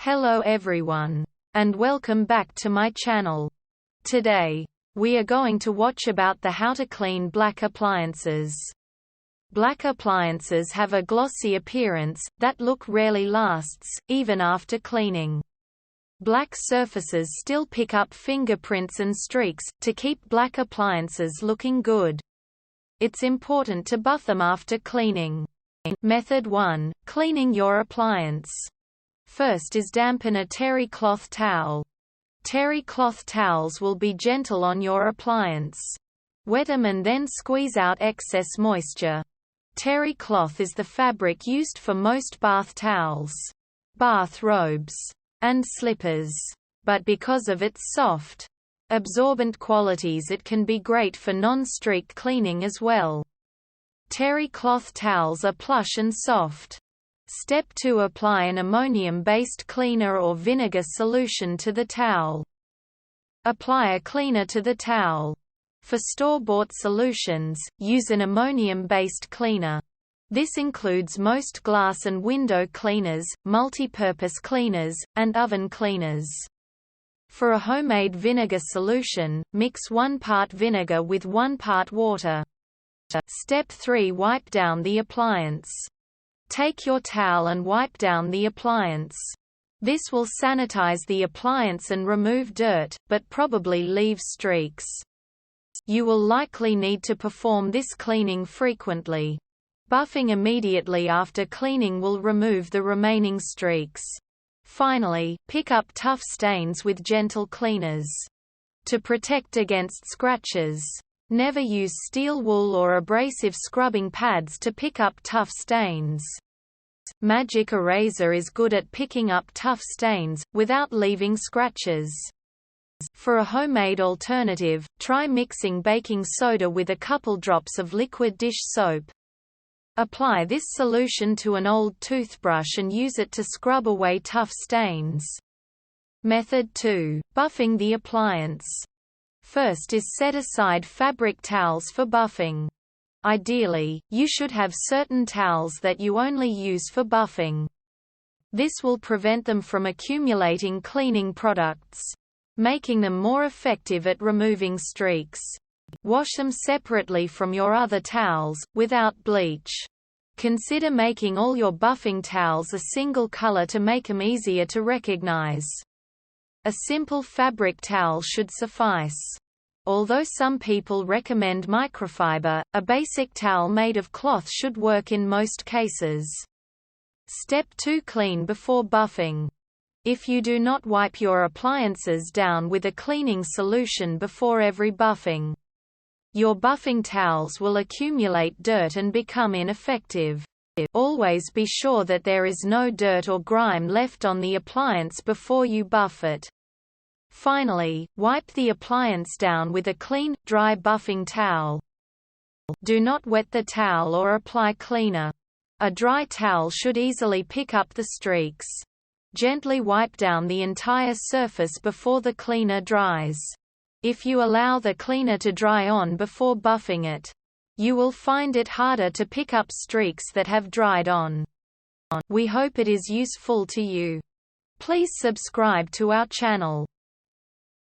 Hello everyone, and welcome back to my channel. Today, we are going to watch about the how to clean black appliances. Black appliances have a glossy appearance that look rarely lasts, even after cleaning. Black surfaces still pick up fingerprints and streaks, to keep black appliances looking good. It's important to buff them after cleaning. Method 1. Cleaning your appliance. First is dampen a terry cloth towel. Terry cloth towels will be gentle on your appliance. Wet them and then squeeze out excess moisture. Terry cloth is the fabric used for most bath towels, bath robes, and slippers. But because of its soft, absorbent qualities, it can be great for non-streak cleaning as well. Terry cloth towels are plush and soft. Step 2. Apply an ammonium-based cleaner or vinegar solution to the towel. Apply a cleaner to the towel. For store-bought solutions, use an ammonium-based cleaner. This includes most glass and window cleaners, multi-purpose cleaners, and oven cleaners. For a homemade vinegar solution, mix 1 part vinegar with 1 part water. Step 3. Wipe down the appliance. Take your towel and wipe down the appliance. This will sanitize the appliance and remove dirt, but probably leave streaks. You will likely need to perform this cleaning frequently. Buffing immediately after cleaning will remove the remaining streaks. Finally, pick up tough stains with gentle cleaners. To protect against scratches, never use steel wool or abrasive scrubbing pads to pick up tough stains. Magic Eraser is good at picking up tough stains, without leaving scratches. For a homemade alternative, try mixing baking soda with a couple drops of liquid dish soap. Apply this solution to an old toothbrush and use it to scrub away tough stains. Method 2. Buffing the appliance. First is set aside fabric towels for buffing. Ideally, you should have certain towels that you only use for buffing. This will prevent them from accumulating cleaning products, making them more effective at removing streaks. Wash them separately from your other towels, without bleach. Consider making all your buffing towels a single color to make them easier to recognize. A simple fabric towel should suffice. Although some people recommend microfiber, a basic towel made of cloth should work in most cases. Step 2. Clean before buffing. If you do not wipe your appliances down with a cleaning solution before every buffing, your buffing towels will accumulate dirt and become ineffective. Always be sure that there is no dirt or grime left on the appliance before you buff it. Finally, wipe the appliance down with a clean, dry buffing towel. Do not wet the towel or apply cleaner. A dry towel should easily pick up the streaks. Gently wipe down the entire surface before the cleaner dries. If you allow the cleaner to dry on before buffing it, you will find it harder to pick up streaks that have dried on. We hope it is useful to you. Please subscribe to our channel.